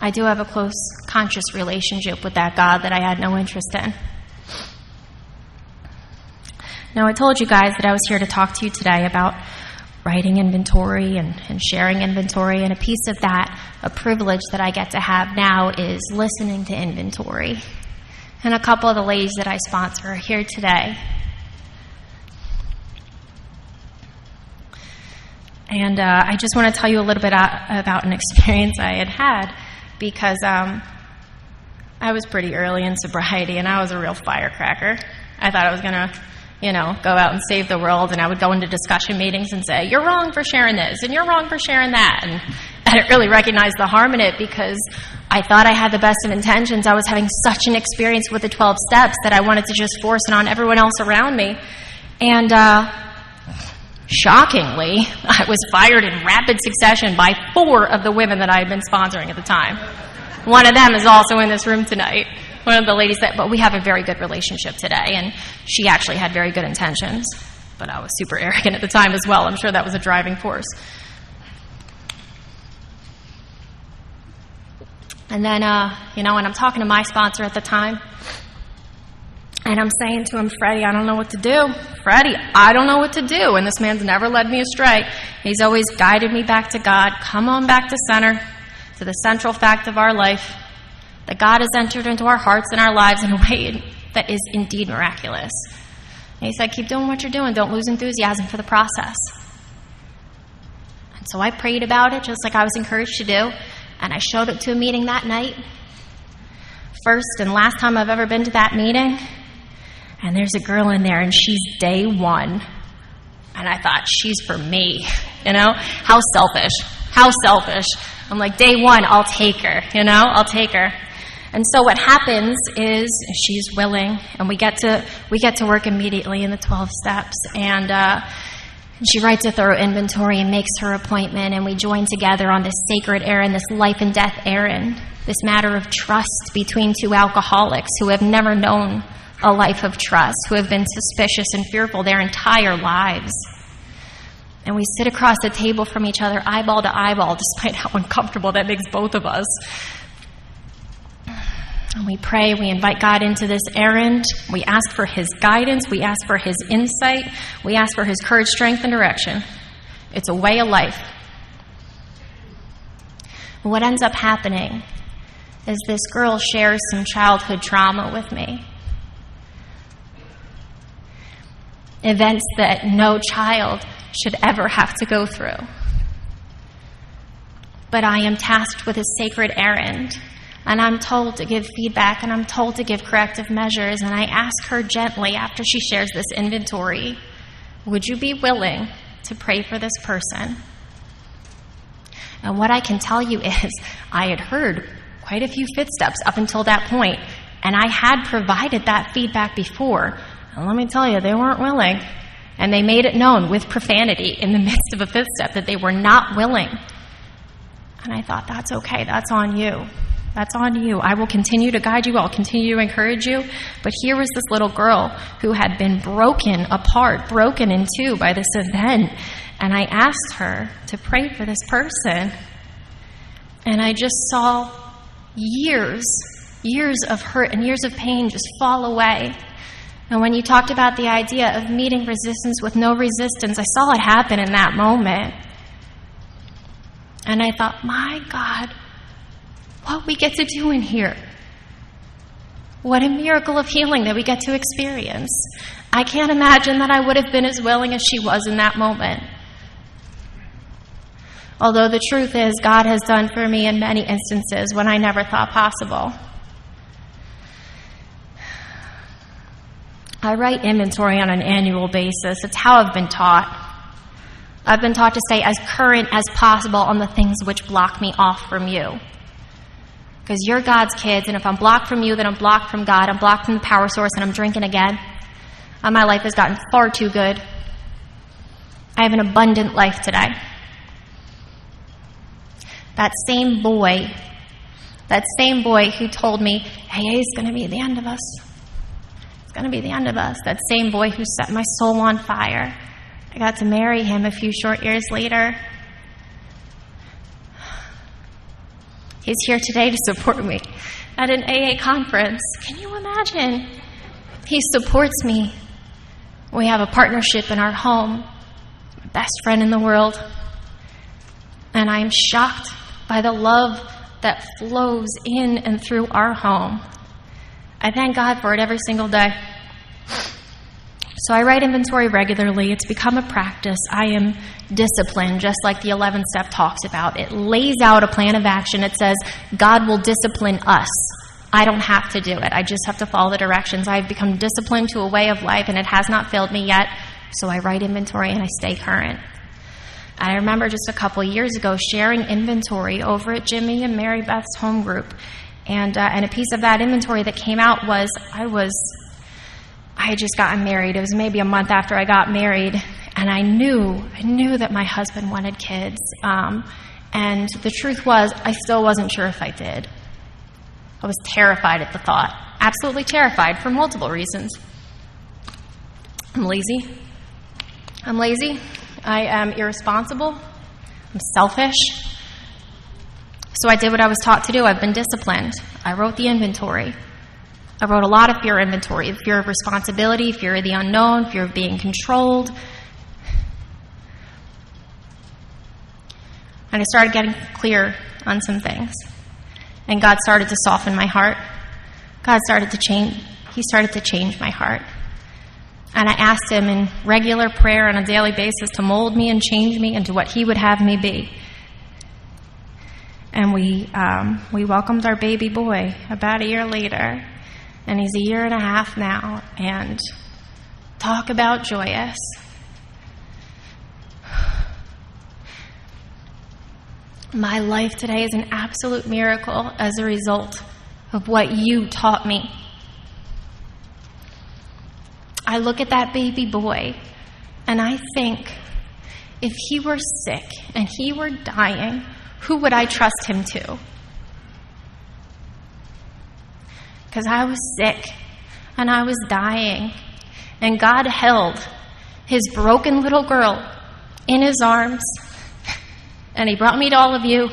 I do have a close, conscious relationship with that God that I had no interest in. Now, I told you guys that I was here to talk to you today about writing inventory and sharing inventory, and a piece of that, a privilege that I get to have now, is listening to inventory. And a couple of the ladies that I sponsor are here today. And I just want to tell you a little bit about an experience I had because I was pretty early in sobriety, and I was a real firecracker. I thought I was going to, go out and save the world, and I would go into discussion meetings and say, you're wrong for sharing this, and you're wrong for sharing that. And I didn't really recognize the harm in it because I thought I had the best of intentions. I was having such an experience with the 12 steps that I wanted to just force it on everyone else around me. And shockingly, I was fired in rapid succession by 4 of the women that I had been sponsoring at the time. One of them is also in this room tonight. One of the ladies but we have a very good relationship today, and she actually had very good intentions, but I was super arrogant at the time as well. I'm sure that was a driving force. And then, and I'm talking to my sponsor at the time, and I'm saying to him, Freddie, I don't know what to do. Freddie, I don't know what to do. And this man's never led me astray. He's always guided me back to God. Come on back to center, to the central fact of our life, that God has entered into our hearts and our lives in a way that is indeed miraculous. And he said, keep doing what you're doing. Don't lose enthusiasm for the process. And so I prayed about it, just like I was encouraged to do, and I showed up to a meeting that night. First and last time I've ever been to that meeting. And there's a girl in there, and she's day 1. And I thought, she's for me. How selfish. How selfish. I'm like, day 1, I'll take her. I'll take her. And so what happens is she's willing, and we get to work immediately in the 12 steps. And she writes a thorough inventory and makes her appointment, and we join together on this sacred errand, this life and death errand, this matter of trust between 2 alcoholics who have never known a life of trust, who have been suspicious and fearful their entire lives. And we sit across the table from each other, eyeball to eyeball, despite how uncomfortable that makes both of us. And we pray, we invite God into this errand. We ask for His guidance. We ask for His insight. We ask for His courage, strength, and direction. It's a way of life. What ends up happening is this girl shares some childhood trauma with me. Events that no child should ever have to go through. But I am tasked with a sacred errand, and I'm told to give feedback, and I'm told to give corrective measures, and I ask her gently after she shares this inventory, would you be willing to pray for this person? And what I can tell you is I had heard quite a few footsteps up until that point, and I had provided that feedback before. And let me tell you, they weren't willing. And they made it known with profanity in the midst of a fifth step that they were not willing. And I thought, that's okay. That's on you. That's on you. I will continue to guide you. I'll continue to encourage you. But here was this little girl who had been broken apart, broken in 2 by this event. And I asked her to pray for this person. And I just saw years of hurt and years of pain just fall away. And when you talked about the idea of meeting resistance with no resistance, I saw it happen in that moment. And I thought, my God, what we get to do in here. What a miracle of healing that we get to experience. I can't imagine that I would have been as willing as she was in that moment. Although the truth is, God has done for me in many instances when I never thought possible. I write inventory on an annual basis. It's how I've been taught. I've been taught to stay as current as possible on the things which block me off from you. Because you're God's kids, and if I'm blocked from you, then I'm blocked from God. I'm blocked from the power source, and I'm drinking again. And my life has gotten far too good. I have an abundant life today. That same boy who told me, AA is going to be the end of us. It's going to be the end of us. That same boy who set my soul on fire. I got to marry him a few short years later. He's here today to support me at an AA conference. Can you imagine? He supports me. We have a partnership in our home. My best friend in the world. And I am shocked by the love that flows in and through our home. I thank God for it every single day. So I write inventory regularly. It's become a practice. I am disciplined, just like the 11th step talks about. It lays out a plan of action. It says, God will discipline us. I don't have to do it. I just have to follow the directions. I've become disciplined to a way of life, and it has not failed me yet. So I write inventory, and I stay current. I remember just a couple years ago sharing inventory over at Jimmy and Mary Beth's home group. And a piece of that inventory that came out was I had just gotten married. It was maybe a month after I got married, and I knew that my husband wanted kids. And the truth was, I still wasn't sure if I did. I was terrified at the thought. Absolutely terrified for multiple reasons. I'm lazy. I am irresponsible. I'm selfish. So I did what I was taught to do. I've been disciplined. I wrote the inventory. I wrote a lot of fear inventory, fear of responsibility, fear of the unknown, fear of being controlled. And I started getting clear on some things. And God started to soften my heart. God started to change. He started to change my heart. And I asked him in regular prayer on a daily basis to mold me and change me into what he would have me be. And we welcomed our baby boy about a year later. And he's a year and a half now. And talk about joyous. My life today is an absolute miracle as a result of what you taught me. I look at that baby boy and I think, if he were sick and he were dying, who would I trust him to? Because I was sick and I was dying, and God held his broken little girl in his arms, and he brought me to all of you,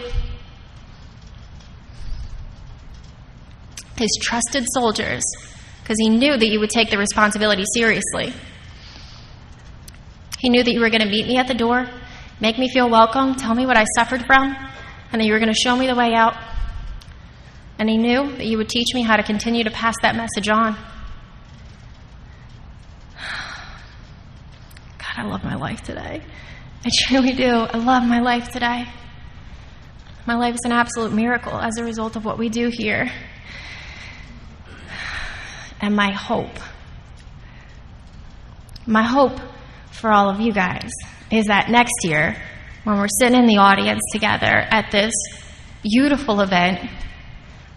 his trusted soldiers, because he knew that you would take the responsibility seriously. He knew that you were going to meet me at the door, make me feel welcome, tell me what I suffered from, and that you were going to show me the way out. And he knew that you would teach me how to continue to pass that message on. God, I love my life today. I truly do. I love my life today. My life is an absolute miracle as a result of what we do here. And my hope for all of you guys is that next year, when we're sitting in the audience together at this beautiful event,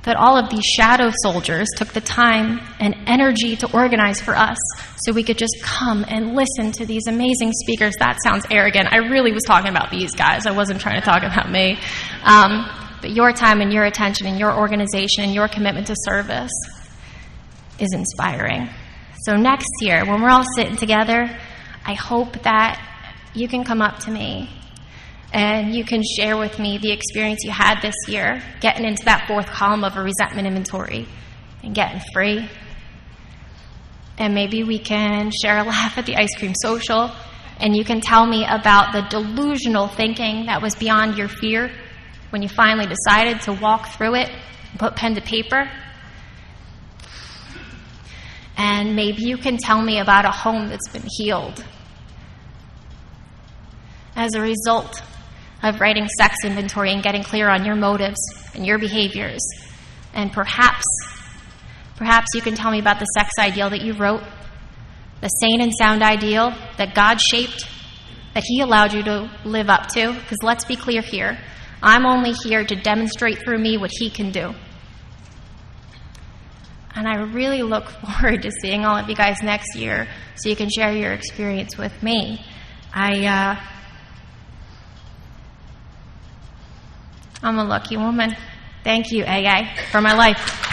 that all of these shadow soldiers took the time and energy to organize for us so we could just come and listen to these amazing speakers. That sounds arrogant. I really was talking about these guys. I wasn't trying to talk about me. But your time and your attention and your organization and your commitment to service is inspiring. So next year, when we're all sitting together, I hope that you can come up to me and you can share with me the experience you had this year, getting into that fourth column of a resentment inventory and getting free. And maybe we can share a laugh at the ice cream social, and you can tell me about the delusional thinking that was beyond your fear when you finally decided to walk through it and put pen to paper. And maybe you can tell me about a home that's been healed as a result of writing sex inventory and getting clear on your motives and your behaviors. And perhaps you can tell me about the sex ideal that you wrote, the sane and sound ideal that God shaped, that he allowed you to live up to. Because let's be clear here, I'm only here to demonstrate through me what he can do. And I really look forward to seeing all of you guys next year so you can share your experience with me. I'm a lucky woman. Thank you, AA, for my life.